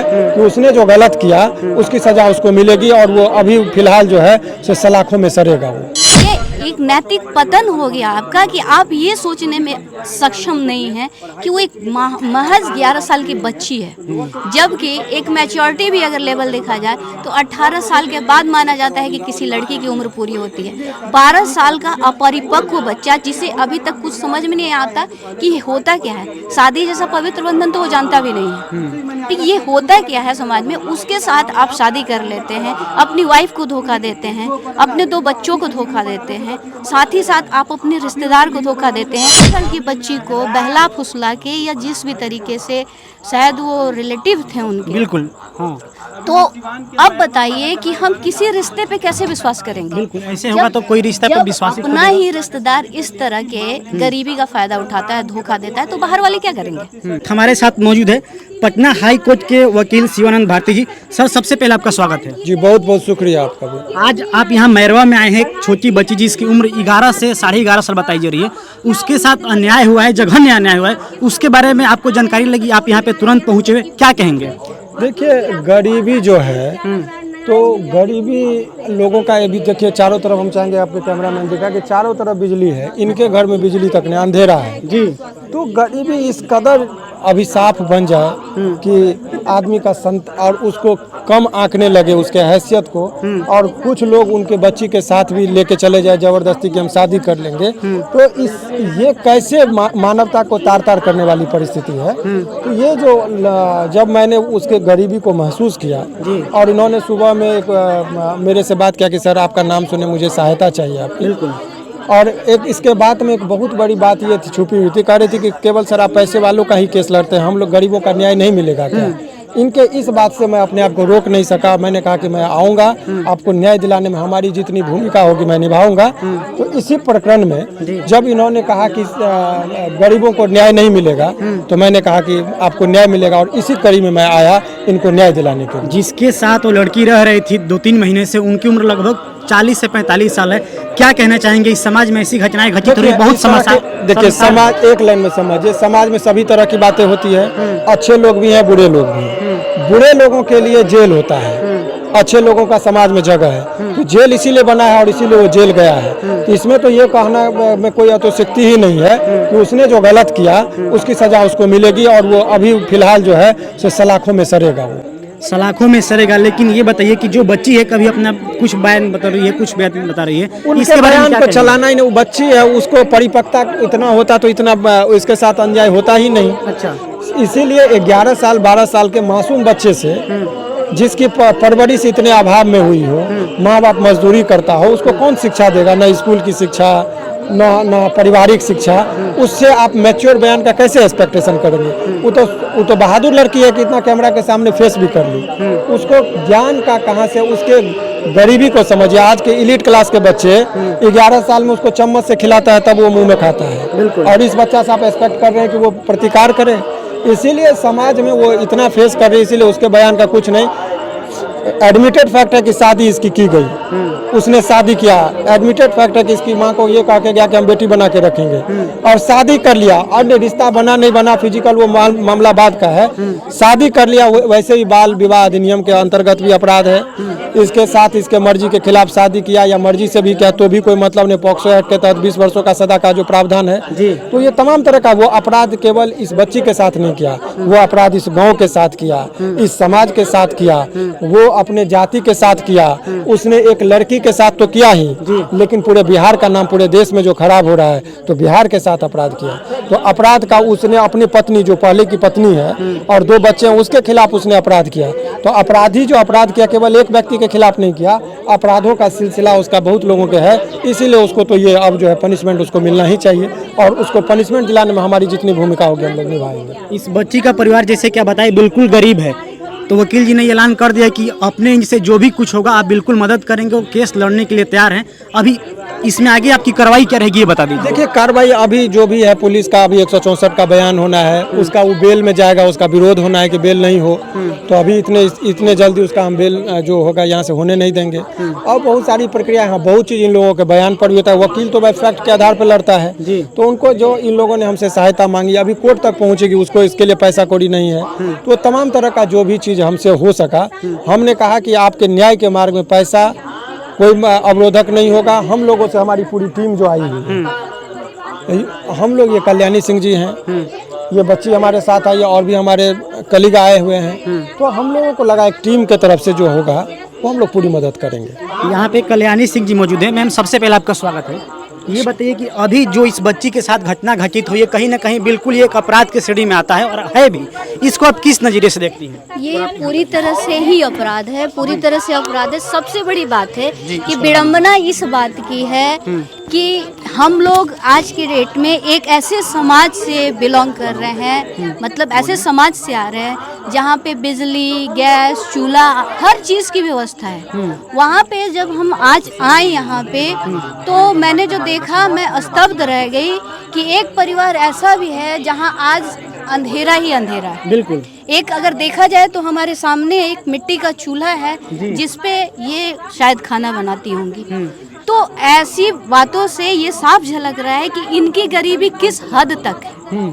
कि उसने जो गलत किया उसकी सजा उसको मिलेगी और वो अभी फिलहाल जो है सो सलाखों में सड़ेगा वो। ये एक नैतिक पतन हो गया आपका कि आप ये सोचने में सक्षम नहीं हैं कि वो एक महज 11 साल की बच्ची है, जबकि एक मैच्योरिटी भी अगर लेवल देखा जाए तो 18 साल के बाद माना जाता है कि किसी लड़की की उम्र पूरी होती है। 12 साल का अपरिपक्व बच्चा जिसे अभी तक कुछ समझ में नहीं आता कि होता क्या है, शादी जैसा पवित्र बंधन तो वो जानता भी नहीं है कि ये होता क्या है समाज में, उसके साथ आप शादी कर लेते हैं, अपनी वाइफ को धोखा देते हैं, अपने 2 बच्चों को धोखा देते हैं, साथ ही साथ आप अपने रिश्तेदार को धोखा देते हैं। आजकल की बच्ची को बहला फुसला के या जिस भी तरीके से, शायद वो रिलेटिव थे उनके, बिल्कुल हाँ, तो अब बताइए कि हम किसी रिश्ते पे कैसे विश्वास करेंगे? बिल्कुल ऐसे होगा तो कोई रिश्ता पे विश्वास अपना ही रिश्तेदार इस तरह के गरीबी का फायदा उठाता है, धोखा देता है, तो बाहर वाले क्या करेंगे? हमारे साथ मौजूद है पटना हाई कोर्ट के वकील शिवानंद भारती जी। सर सबसे पहले आपका स्वागत है जी। बहुत बहुत शुक्रिया आपका भी। आज आप यहाँ मैरवा में आए हैं, एक छोटी बच्ची जिसकी उम्र 11 से 11.5 साल बताई जा रही है, उसके साथ अन्याय हुआ है, जघन्य अन्याय हुआ है, उसके बारे में आपको जानकारी लगी, आप यहाँ पे तुरंत पहुँचे हुए, क्या कहेंगे? देखिए गरीबी जो है तो गरीबी लोगों का ये भी देखिए, चारों तरफ हम चाहेंगे आपके कैमरामैन दिखा कि चारों तरफ बिजली है, इनके घर में बिजली तक नहीं, अंधेरा है जी। तो गरीबी इस कदर अभिशाप बन जाए कि आदमी का संत और उसको कम आंकने लगे उसके हैसियत को, और कुछ लोग उनके बच्ची के साथ भी लेके चले जाए जबरदस्ती कि हम शादी कर लेंगे, तो ये कैसे मानवता को तार तार करने वाली परिस्थिति है। तो ये जो जब मैंने उसके गरीबी को महसूस किया और इन्होंने सुबह में एक मेरे से बात किया कि सर आपका नाम सुने मुझे सहायता चाहिए आपकी, बिल्कुल। और एक इसके बाद में एक बहुत बड़ी बात ये थी, छुपी हुई थी, कह रही थी कि केवल सर आप पैसे वालों का ही केस लड़ते हैं, हम लोग गरीबों का न्याय नहीं मिलेगा क्या? इनके इस बात से मैं अपने आप को रोक नहीं सका। मैंने कहा कि मैं आऊँगा, आपको न्याय दिलाने में हमारी जितनी भूमिका होगी मैं निभाऊंगा। तो इसी प्रकरण में जब इन्होंने कहा कि गरीबों को न्याय नहीं मिलेगा, तो मैंने कहा कि आपको न्याय मिलेगा, और इसी कड़ी में मैं आया इनको न्याय दिलाने के लिए। जिसके साथ वो लड़की रह रही थी 2-3 महीने से, उनकी उम्र लगभग 40 से 45 साल है, क्या कहना चाहेंगे? इस समाज में ऐसी घटनाएं घटित हो रही, बहुत समस्या। देखिए समाज एक लाइन में समझिए, समाज में सभी तरह की बातें होती है, अच्छे लोग भी हैं, बुरे लोग भी हैं। बुरे लोगों के लिए जेल होता है, अच्छे लोगों का समाज में जगह है, तो जेल इसीलिए बना है और इसीलिए वो जेल गया है। तो इसमें तो ये कहना में कोई अतिशयोक्ति ही नहीं है कि उसने जो गलत किया उसकी सजा उसको मिलेगी, और वो अभी फिलहाल जो है सो सलाखों में सड़ेगा, वो सलाखों में सड़ेगा। लेकिन ये बताइए कि जो बच्ची है, कभी अपना कुछ बयान बता रही है, कुछ बयान बता रही है, उनके बयान को चलाना ही नहीं। वो बच्ची है, उसको परिपक्वता इतना होता तो इतना इसके साथ अन्याय होता ही नहीं। अच्छा, इसीलिए 11 साल 12 साल के मासूम बच्चे से जिसकी परवरिश इतने अभाव में हुई हो, माँ बाप मजदूरी करता हो, उसको कौन शिक्षा देगा? न स्कूल की शिक्षा, न पारिवारिक शिक्षा, उससे आप मैच्योर बयान का कैसे एक्सपेक्टेशन करेंगे? वो तो बहादुर लड़की है कि इतना कैमरा के सामने फेस भी कर ली। उसको ज्ञान का कहाँ से? उसके गरीबी को समझिए। आज के एलीट क्लास के बच्चे 11 साल में उसको चम्मच से खिलाता है तब वो मुंह में खाता है, और इस बच्चा से आप एक्सपेक्ट कर रहे हैं कि वो प्रतिकार करे? इसीलिए समाज में वो इतना फेस कर रही है, इसीलिए उसके बयान का कुछ नहीं। एडमिटेड फैक्ट है कि शादी इसकी की गई, उसने शादी किया। एडमिटेड फैक्ट है कि इसकी माँ को ये कह के गया कि हम बेटी बना के रखेंगे, और शादी कर लिया। अन्य रिश्ता बना नहीं बना फिजिकल वो मामला बाद का है, शादी कर लिया। वैसे ही बाल विवाह अधिनियम के अंतर्गत भी अपराध है। इसके साथ इसके मर्जी के खिलाफ शादी किया या मर्जी से भी किया तो भी कोई मतलब नहीं। पॉक्सो एक्ट के तहत 20 वर्षों का सजा का जो प्रावधान है, तो ये तमाम तरह का वो अपराध केवल इस बच्ची के साथ नहीं किया, वो अपराध इस गाँव के साथ किया, इस समाज के साथ किया, वो अपने जाति के साथ किया। उसने एक लड़की के साथ तो किया ही, लेकिन पूरे बिहार का नाम पूरे देश में जो खराब हो रहा है, तो बिहार के साथ अपराध किया। तो अपराध का उसने अपनी पत्नी, जो पहले की पत्नी है, और 2 बच्चे हैं, उसके खिलाफ उसने अपराध किया। तो अपराधी जो अपराध किया केवल एक व्यक्ति के खिलाफ नहीं किया, अपराधों का सिलसिला उसका बहुत लोगों के है। इसीलिए उसको तो ये अब जो है पनिशमेंट उसको मिलना ही चाहिए, और उसको पनिशमेंट दिलाने में हमारी जितनी भूमिका होगी हम लोग निभाएंगे। इस बच्ची का परिवार जैसे क्या बताए, बिल्कुल गरीब है, तो वकील जी ने ऐलान कर दिया कि अपने से जो भी कुछ होगा आप बिल्कुल मदद करेंगे, वो केस लड़ने के लिए तैयार हैं। अभी इसमें आगे आपकी कार्रवाई क्या रहेगी ये बता दीजिए। देखिए, कार्रवाई अभी जो भी है, पुलिस का अभी 164 का बयान होना है, उसका वो बेल में जाएगा, उसका विरोध होना है कि बेल नहीं हो, तो अभी इतने जल्दी उसका हम बेल जो होगा यहाँ से होने नहीं देंगे। और बहुत सारी प्रक्रिया है, बहुत चीज़ इन लोगों के बयान पर भी होता है। वकील तो भाई फैक्ट के आधार पर लड़ता है, तो उनको जो इन लोगों ने हमसे सहायता मांगी अभी कोर्ट तक पहुँचेगी, उसको इसके लिए पैसा कौड़ी नहीं है। तो तमाम तरह का जो भी चीज़ हमसे हो सका, हमने कहा कि आपके न्याय के मार्ग में पैसा कोई अवरोधक नहीं होगा। हम लोगों से हमारी पूरी टीम जो आई हुई है, हम लोग, ये कल्याणी सिंह जी हैं, ये बच्ची हमारे साथ आई है, और भी हमारे कलीग आए हुए हैं, तो हम लोगों को लगा एक टीम के तरफ से जो होगा वो हम लोग पूरी मदद करेंगे। यहाँ पे कल्याणी सिंह जी मौजूद हैं। मैम, सबसे पहले आपका स्वागत है। ये बताइए कि अभी जो इस बच्ची के साथ घटना घटित हुई है, कहीं ना कहीं बिल्कुल ये एक अपराध के श्रेणी में आता है और है भी, इसको आप किस नज़रिए से देखती हैं? ये पूरी तरह से ही अपराध है, पूरी तरह से अपराध है। सबसे बड़ी बात है कि विडंबना इस बात की है कि हम लोग आज के डेट में एक ऐसे समाज से बिलोंग कर रहे हैं, मतलब ऐसे समाज से आ रहे हैं जहाँ पे बिजली, गैस, चूल्हा, हर चीज़ की व्यवस्था है। वहाँ पे जब हम आज आए यहाँ पे, तो मैंने जो देखा, मैं स्तब्ध रह गई कि एक परिवार ऐसा भी है जहाँ आज अंधेरा ही अंधेरा है। बिल्कुल। एक अगर देखा जाए तो हमारे सामने एक मिट्टी का चूल्हा है जिसपे ये शायद खाना बनाती होंगी। तो ऐसी बातों से ये साफ झलक रहा है कि इनकी गरीबी किस हद तक है।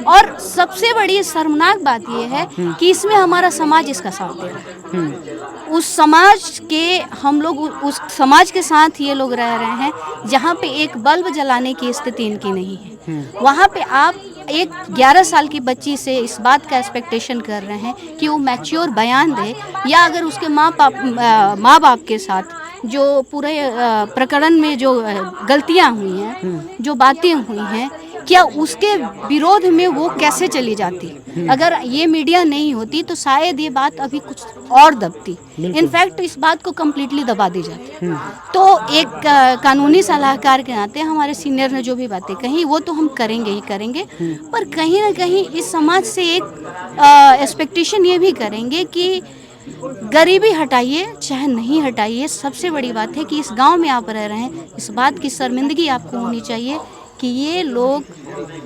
और सबसे बड़ी शर्मनाक बात यह है कि इसमें हमारा समाज इसका साथ दे रहा है। उस समाज के हम लोग उस समाज के साथ ये लोग रह रहे हैं जहाँ पे एक बल्ब जलाने की स्थिति इनकी नहीं है। वहाँ पे आप एक 11 साल की बच्ची से इस बात का एक्सपेक्टेशन कर रहे हैं कि वो मैच्योर बयान दे, या अगर उसके माँ बाप के साथ जो पूरे प्रकरण में जो गलतियाँ हुई हैं, जो बातें हुई हैं, क्या उसके विरोध में वो कैसे चली जाती। अगर ये मीडिया नहीं होती तो शायद ये बात अभी कुछ और दबती, इनफैक्ट इस बात को कम्प्लीटली दबा दी जाती। तो एक कानूनी सलाहकार के नाते हमारे सीनियर ने जो भी बातें कही वो तो हम करेंगे ही करेंगे, पर कहीं ना कहीं इस समाज से एक एक्सपेक्टेशन ये भी करेंगे कि गरीबी हटाइए चाहे नहीं हटाइए, सबसे बड़ी बात है कि इस गांव में आप रह रहे हैं, इस बात की शर्मिंदगी आपको होनी चाहिए कि ये लोग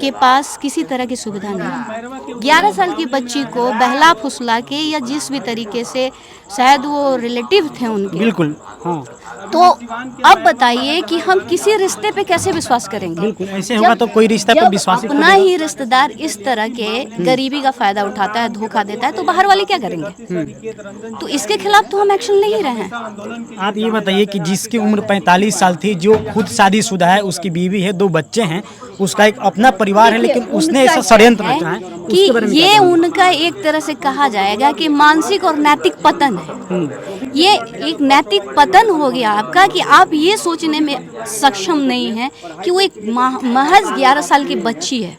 के पास किसी तरह की सुविधा नहीं है। 11 साल की बच्ची को बहला फुसला के या जिस भी तरीके से, शायद वो रिलेटिव थे उनके, बिल्कुल, हाँ, तो अब बताइए कि हम किसी रिश्ते पे कैसे विश्वास करेंगे। बिल्कुल, ऐसे होगा तो कोई रिश्ता पर विश्वास अपना ही रिश्तेदार इस तरह के गरीबी का फायदा उठाता है, धोखा देता है, तो बाहर वाले क्या करेंगे। तो इसके खिलाफ तो हम एक्शन ले ही रहे हैं। आप ये बताइए कि जिसकी उम्र 45 साल थी, जो खुद शादीशुदा है, उसकी बीवी है, 2 बच्चे हैं, उसका एक अपना परिवार है, लेकिन उसने ऐसा षड्यंत्र रचा है कि ये उनका एक तरह से कहा जाएगा कि मानसिक और नैतिक पतन है। ये एक नैतिक पतन हो गया आपका कि आप ये सोचने में सक्षम नहीं हैं कि वो एक महज 11 साल की बच्ची है,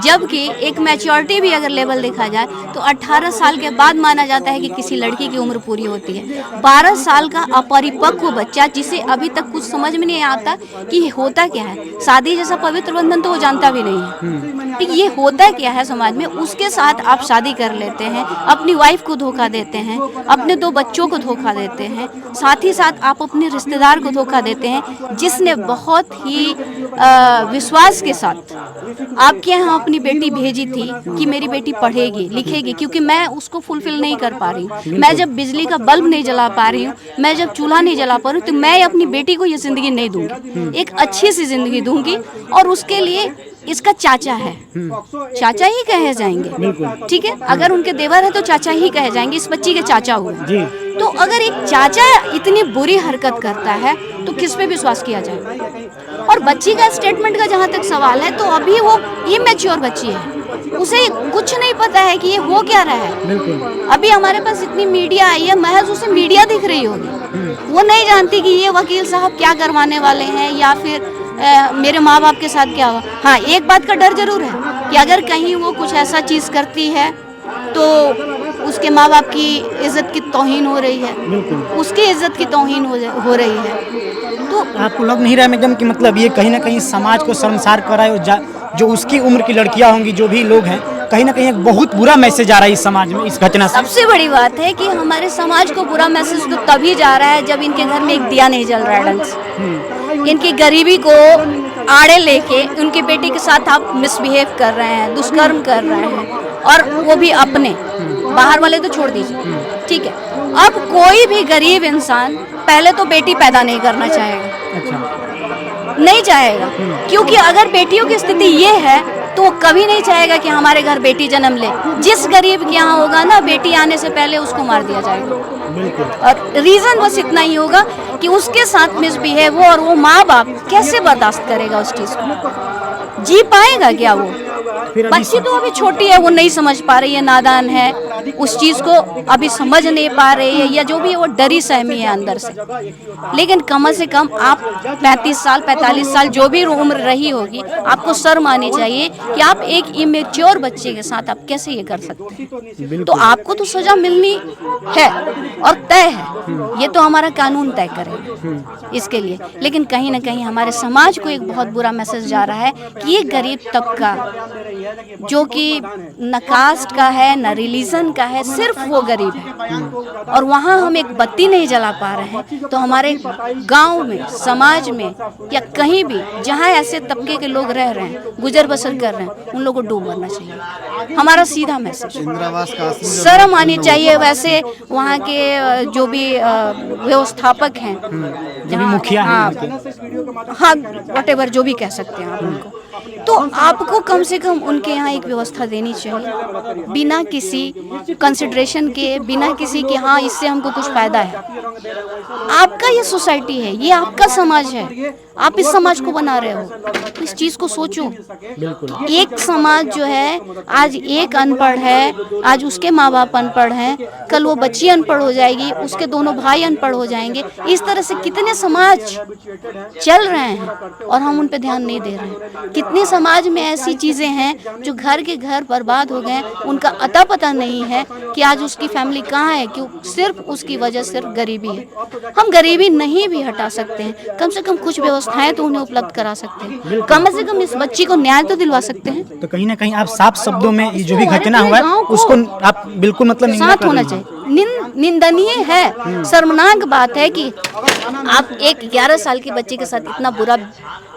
जबकि एक मैच्योरिटी भी अगर लेवल देखा जाए तो 18 साल के बाद माना जाता है कि किसी लड़की की उम्र पूरी होती है। 12 साल का अपरिपक्व बच्चा जिसे अभी तक कुछ समझ में नहीं आता कि होता क्या है, शादी जैसा पवित्र बंधन तो वो जानता भी नहीं है कि ये होता क्या है समाज में, उसके साथ आप शादी कर लेते हैं, अपनी वाइफ को धोखा देते हैं, अपने 2 बच्चों को धोखा देते हैं, साथ ही साथ आप अपने रिश्तेदार को धोखा देते हैं जिसने बहुत ही विश्वास के साथ आपके यहाँ अपनी बेटी भेजी थी कि मेरी बेटी पढ़ेगी लिखेगी, क्योंकि मैं उसको फुलफिल नहीं कर पा रही हूँ, मैं जब बिजली का बल्ब नहीं जला पा रही हूँ, मैं जब चूल्हा नहीं जला पा रही हूँ, तो मैं अपनी बेटी को ये जिंदगी नहीं दूंगी, एक अच्छी सी जिंदगी दूंगी। और उसके लिए इसका चाचा है, चाचा ही कहे जाएंगे, ठीक है, अगर उनके देवर है तो चाचा ही कहे जाएंगे, इस बच्ची के चाचा हुए। तो अगर एक चाचा इतनी बुरी हरकत करता है तो किस पे विश्वास किया जाए। और बच्ची का स्टेटमेंट का जहाँ तक सवाल है, तो अभी वो इमैच्योर बच्ची है, उसे कुछ नहीं पता है कि ये हो क्या रहा है। अभी हमारे पास इतनी मीडिया आई है, महज उसे मीडिया दिख रही होगी, वो नहीं जानती कि ये वकील साहब क्या करवाने वाले हैं या फिर मेरे माँ बाप के साथ क्या हुआ। हाँ, एक बात का डर जरूर है कि अगर कहीं वो कुछ ऐसा चीज़ करती है तो उसके माँ बाप की इज्जत की तौहीन हो रही है, उसकी इज्जत की तौहीन हो रही है। तो आपको लग नहीं रहा है मैडम कि मतलब ये कहीं ना कहीं समाज को शर्मसार कर रहा है, जो उसकी उम्र की लड़कियां होंगी, जो भी लोग हैं, कहीं ना कहीं एक बहुत बुरा मैसेज आ रहा है इस समाज में इस घटना से। सबसे बड़ी बात है कि हमारे समाज को बुरा मैसेज तो तभी जा रहा है जब इनके घर में एक दिया नहीं जल रहा है ढंग से। इनकी गरीबी को आड़े लेके उनकी बेटी के साथ आप मिसबिहेव कर रहे हैं, दुष्कर्म कर रहे हैं, और वो भी अपने, बाहर वाले तो छोड़ दीजिए, ठीक है। अब कोई भी गरीब इंसान पहले तो बेटी पैदा नहीं करना चाहेगा, अच्छा, नहीं चाहेगा, क्योंकि अगर बेटियों की स्थिति ये है तो वो कभी नहीं चाहेगा कि हमारे घर बेटी जन्म ले। जिस गरीब के यहाँ होगा ना, बेटी आने से पहले उसको मार दिया जाएगा, बिल्कुल। और रीजन बस इतना ही होगा कि उसके साथ मिसबिहेव हो, और वो माँ बाप कैसे बर्दाश्त करेगा उस चीज को, जी पाएगा क्या वो? बच्ची तो अभी छोटी है, वो नहीं समझ पा रही है, नादान है, उस चीज को अभी समझ नहीं पा रही है, या जो भी वो डरी सहमी है अंदर से। लेकिन कम से कम आप 35 साल 45 साल जो भी उम्र रही होगी, आपको शर्म आनी चाहिए कि आप एक इमेच्योर बच्चे के साथ आप कैसे ये कर सकते हैं। तो आपको तो सजा मिलनी है और तय है, ये तो हमारा कानून तय करेगा इसके लिए। लेकिन कहीं ना कहीं हमारे समाज को एक बहुत बुरा मैसेज जा रहा है कि ये गरीब तबका जो कि न कास्ट का है न रिलीजन का है, सिर्फ वो गरीब है, और वहाँ हम एक बत्ती नहीं जला पा रहे हैं, तो हमारे गांव में, समाज में, या कहीं भी जहाँ ऐसे तबके के लोग रह रहे हैं, गुजर बसर कर रहे हैं, उन लोगों को डूब मरना चाहिए। हमारा सीधा मैसेज, शर्म आनी चाहिए। वैसे वहाँ के जो भी व्यवस्थापक हैं, जो भी मुखिया हैं, हाँ व्हाटएवर जो भी कह सकते हैं आप उनको, तो आपको कम से कम उनके यहाँ एक व्यवस्था देनी चाहिए, बिना किसी कंसिडरेशन के, बिना किसी के हाँ इससे हमको कुछ फायदा है। आपका ये सोसाइटी है, ये आपका समाज है, आप इस समाज को बना रहे हो, तो इस चीज को सोचो। बिल्कुल। एक समाज जो है, आज एक अनपढ़ है, आज उसके माँ बाप अनपढ़ हैं, कल वो बच्ची अनपढ़ हो जाएगी, उसके दोनों भाई अनपढ़ हो जाएंगे। इस तरह से कितने समाज चल रहे हैं और हम उन पे ध्यान नहीं दे रहे हैं। कितने समाज में ऐसी चीजें हैं जो घर के घर बर्बाद हो गए, उनका अता पता नहीं है कि आज उसकी फैमिली कहाँ है, क्यों? सिर्फ उसकी वजह सिर्फ गरीबी है। हम गरीबी नहीं भी हटा सकते हैं, कम से कम कुछ व्यवस्थाएं तो उन्हें उपलब्ध करा सकते हैं, कम से कम इस बच्ची को न्याय तो दिलवा सकते हैं। तो कहीं ना कहीं आप साफ शब्दों में ये जो भी घटना हुआ है उसको आप बिल्कुल मतलब निंदा साथ कर होना रही हैं। चाहिए, निंदनीय है, शर्मनाक बात है कि आप एक 11 साल की बच्ची के साथ इतना बुरा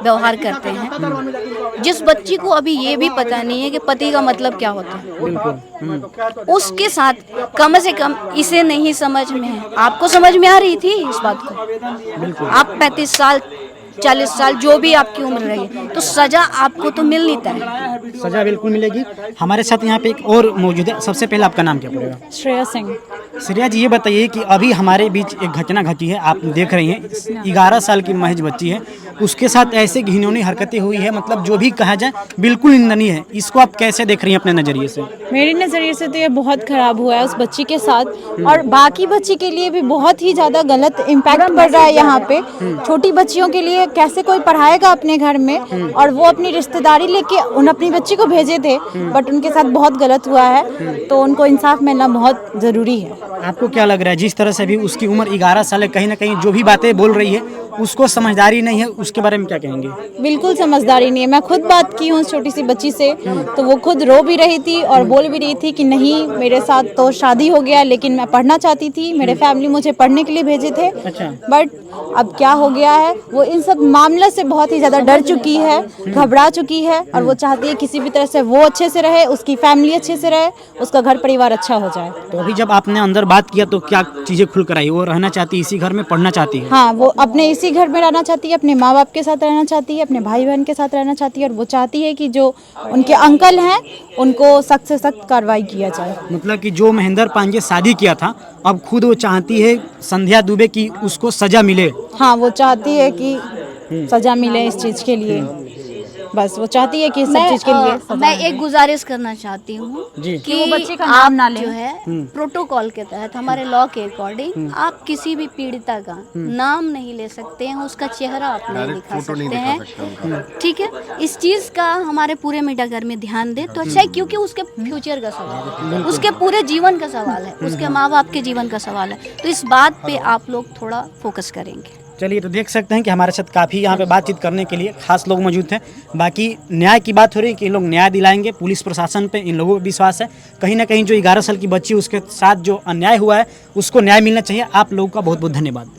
व्यवहार करते हैं, जिस बच्ची को अभी ये भी पता नहीं है कि पति का मतलब क्या होता है। उसके साथ कम से कम इसे नहीं समझ में है, आपको समझ में आ रही थी इस बात को। आप 35 साल 40 साल जो भी आपकी उम्र रही, तो सजा आपको तो मिलनी तय। सजा बिल्कुल मिलेगी। हमारे साथ यहाँ पे एक और मौजूद है। सबसे पहले आपका नाम क्या पड़ेगा? श्रेया सिंह। श्रेया जी, ये बताइए कि अभी हमारे बीच एक घटना घटी है, आप देख रही हैं, 11 साल की महज बच्ची है, उसके साथ ऐसे घिनौनी हरकतें हुई है, मतलब जो भी कहा जाए बिल्कुल निंदनीय है। इसको आप कैसे देख रही हैं अपने नज़रिए से? मेरे नज़रिए से तो ये बहुत ख़राब हुआ है उस बच्ची के साथ, और बाकी बच्ची के लिए भी बहुत ही ज़्यादा गलत इम्पैक्ट पड़ रहा है यहाँ पे। छोटी बच्चियों के लिए कैसे कोई पढ़ाएगा अपने घर में, और वो अपनी रिश्तेदारी लेके उन अपनी बच्ची को भेजे थे, बट उनके साथ बहुत गलत हुआ है, तो उनको इंसाफ मिलना बहुत ज़रूरी है। आपको क्या लग रहा है, जिस तरह से भी उसकी उम्र 11 साल है, कहीं ना कहीं जो भी बातें बोल रही है उसको समझदारी नहीं है, उसके बारे में क्या कहेंगे? बिल्कुल समझदारी नहीं है। मैं खुद बात की हूँ उस छोटी सी बच्ची से, तो वो खुद रो भी रही थी और बोल भी रही थी कि नहीं, मेरे साथ तो शादी हो गया, लेकिन मैं पढ़ना चाहती थी, मेरे फैमिली मुझे पढ़ने के लिए भेजे थे। अच्छा। बट अब क्या हो गया है, वो इन सब मामले से बहुत ही ज़्यादा डर चुकी है, घबरा चुकी है, और वो चाहती है किसी भी तरह से वो अच्छे से रहे, उसकी फैमिली अच्छे से रहे, उसका घर परिवार अच्छा हो जाए। तो अभी जब आपने अंदर बात किया तो क्या चीज़ें खुल कर आई? वो रहना चाहती है इसी घर में, पढ़ना चाहती है? हाँ, वो अपने इसी घर में रहना चाहती है, अपने माँ बाप के साथ रहना चाहती है, अपने भाई बहन के साथ रहना चाहती है, और वो चाहती है कि जो उनके अंकल हैं उनको सख्त से सख्त कार्रवाई किया जाए। मतलब कि जो महेंद्र पांडे शादी किया था, अब खुद वो चाहती है संध्या दुबे की उसको सजा मिले। हाँ, वो चाहती है कि सजा मिले इस चीज़ के लिए, बस वो चाहती है कि सब चीज़ के लिए सजा मैं मिले। एक गुजारिश करना चाहती हूँ जी। कि वो बच्चे का आप नाम ना लें। जो है प्रोटोकॉल के तहत, हमारे लॉ के अकॉर्डिंग, आप किसी भी पीड़िता का नाम नहीं ले सकते हैं, उसका चेहरा आप नहीं दिखा सकते हैं, ठीक है? इस चीज़ का हमारे पूरे मीडियाघर में ध्यान दे तो अच्छा है, क्योंकि उसके फ्यूचर का सवाल है, उसके पूरे जीवन का सवाल है, उसके माँ बाप के जीवन का सवाल है, तो इस बात पे आप लोग थोड़ा फोकस करेंगे। चलिए, तो देख सकते हैं कि हमारे साथ काफ़ी यहाँ पे बातचीत करने के लिए खास लोग मौजूद थे। बाकी न्याय की बात हो रही है कि इन लोग न्याय दिलाएंगे, पुलिस प्रशासन पे इन लोगों को विश्वास है। कहीं ना कहीं जो 11 साल की बच्ची, उसके साथ जो अन्याय हुआ है उसको न्याय मिलना चाहिए। आप लोगों का बहुत बहुत धन्यवाद।